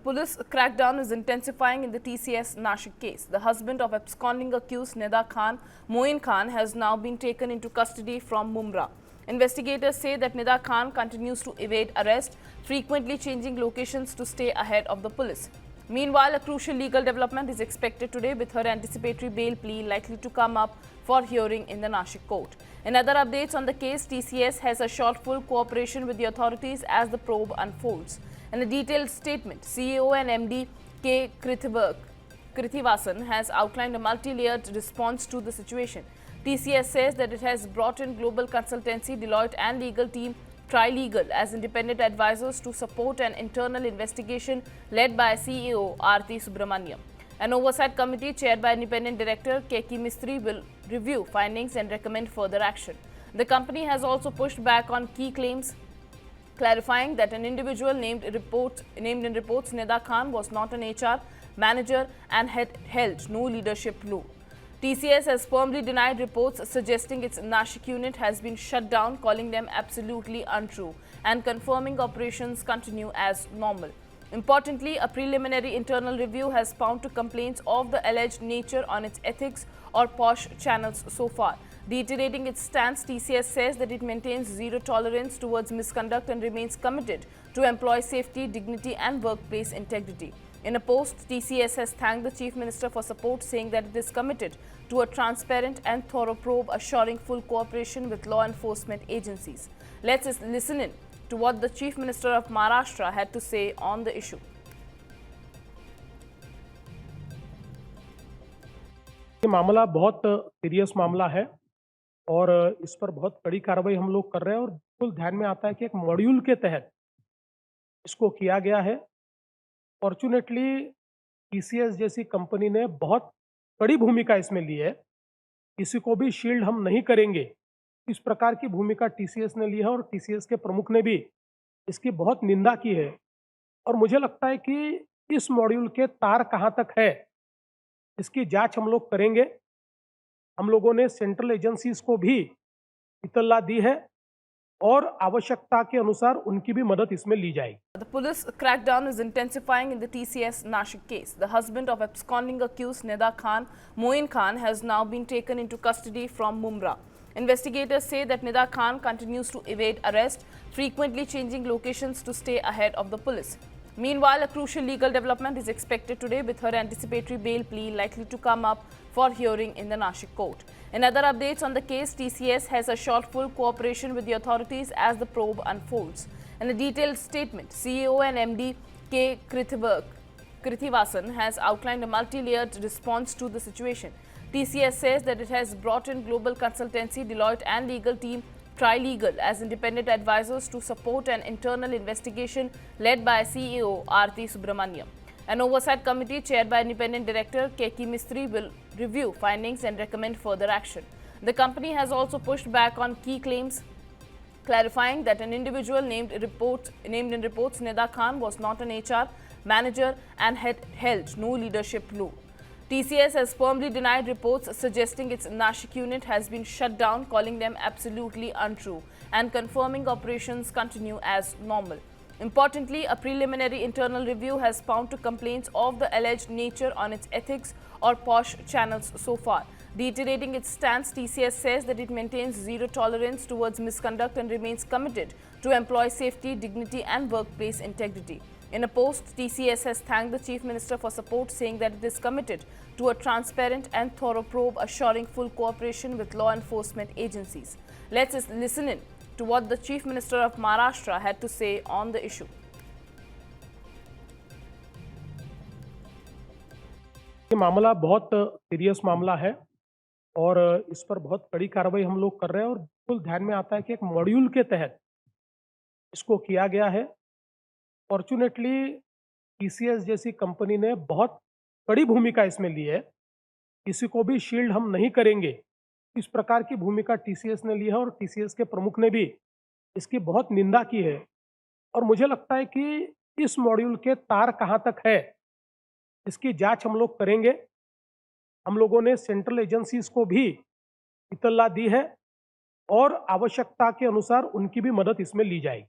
police crackdown is intensifying in the TCS Nashik case. The husband of absconding accused Nida Khan, Moin Khan, has now been taken into custody from Mumra. Investigators say that Nida Khan continues to evade arrest, frequently changing locations to stay ahead of the police. Meanwhile, a crucial legal development is expected today, with her anticipatory bail plea likely to come up for hearing in the Nashik court. In other updates on the case, TCS has assured full cooperation with the authorities as the probe unfolds. In a detailed statement, CEO and MD K. Krithivasan has outlined a multi-layered response to the situation. TCS says that it has brought in global consultancy, Deloitte and legal team Trilegal as independent advisors to support an internal investigation led by CEO Aarti Subramaniam. An oversight committee chaired by independent director Keki Mistry will review findings and recommend further action. The company has also pushed back on key claims, clarifying that an individual named in reports, Nida Khan, was not an HR manager and had held no leadership role. TCS has firmly denied reports suggesting its Nashik unit has been shut down, calling them absolutely untrue and confirming operations continue as normal. Importantly, a preliminary internal review has found to complaints of the alleged nature on its ethics or POSH channels so far. Reiterating its stance, TCS says that it maintains zero tolerance towards misconduct and remains committed to employee safety, dignity and workplace integrity. In a post, TCS has thanked the Chief Minister for support, saying that it is committed to a transparent and thorough probe, assuring full cooperation with law enforcement agencies. Let's listen in to what the Chief Minister of Maharashtra had to say on the issue. ये मामला बहुत serious मामला है और इस पर बहुत कड़ी कार्रवाई हम लोग कर रहे हैं और बिल्कुल ध्यान में आता है कि एक मॉड्यूल के तहत इसको किया गया है। फॉर्चुनेटली टीसीएस जैसी कंपनी ने बहुत बड़ी भूमिका इसमें ली है, किसी को भी शील्ड हम नहीं करेंगे, इस प्रकार की भूमिका टीसीएस ने ली है और टीसीएस के प्रमुख ने भी इसकी बहुत निंदा की है। और मुझे लगता है कि इस मॉड्यूल के तार कहाँ तक है, इसकी जांच हम लोग करेंगे। हम लोगों ने सेंट्रल एजेंसीज को भी इत्तला दी है और आवश्यकता के अनुसार उनकी भी मदद इसमें ली जाएगी। The police crackdown is intensifying in the TCS Nashik case. The husband of absconding accused Nida Khan, Moin Khan, has now been taken into custody from Mumra. Investigators say that Nida Khan continues to evade arrest, frequently changing locations to stay ahead of the police. Meanwhile, a crucial legal development is expected today, with her anticipatory bail plea likely to come up for hearing in the Nashik court. In other updates on the case, TCS has assured full cooperation with the authorities as the probe unfolds. In a detailed statement, CEO and MD K. Krithivasan has outlined a multi-layered response to the situation. TCS says that it has brought in global consultancy, Deloitte and legal team Trilegal as independent advisors to support an internal investigation led by CEO Aarti Subramaniam. An oversight committee chaired by independent director Keki Mistry will review findings and recommend further action. The company has also pushed back on key claims, clarifying that an individual named in reports Nida Khan, was not an HR manager and had held no leadership role. TCS has firmly denied reports suggesting its Nashik unit has been shut down, calling them absolutely untrue and confirming operations continue as normal. Importantly, a preliminary internal review has found to complaints of the alleged nature on its ethics or POSH channels so far. Reiterating its stance, TCS says that it maintains zero tolerance towards misconduct and remains committed to employee safety, dignity and workplace integrity. In a post, TCS has thanked the Chief Minister for support, saying that it is committed to a transparent and thorough probe, assuring full cooperation with law enforcement agencies. Let's listen in to what the Chief Minister of Maharashtra had to say on the issue. ये मामला बहुत serious मामला है और इस पर बहुत कड़ी कार्रवाई हम लोग कर रहे हैं और बिल्कुल ध्यान में आता है कि एक मॉड्यूल के तहत इसको किया गया है। फॉर्चुनेटली टीसीएस जैसी कंपनी ने बहुत बड़ी भूमिका इसमें ली है, किसी को भी शील्ड हम नहीं करेंगे, इस प्रकार की भूमिका टीसीएस ने ली है और टीसीएस के प्रमुख ने भी इसकी बहुत निंदा की है। और मुझे लगता है कि इस मॉड्यूल के तार कहाँ तक है, इसकी जांच हम लोग करेंगे। हम लोगों ने सेंट्रल एजेंसीज को भी इत्तला दी है और आवश्यकता के अनुसार उनकी भी मदद इसमें ली जाएगी।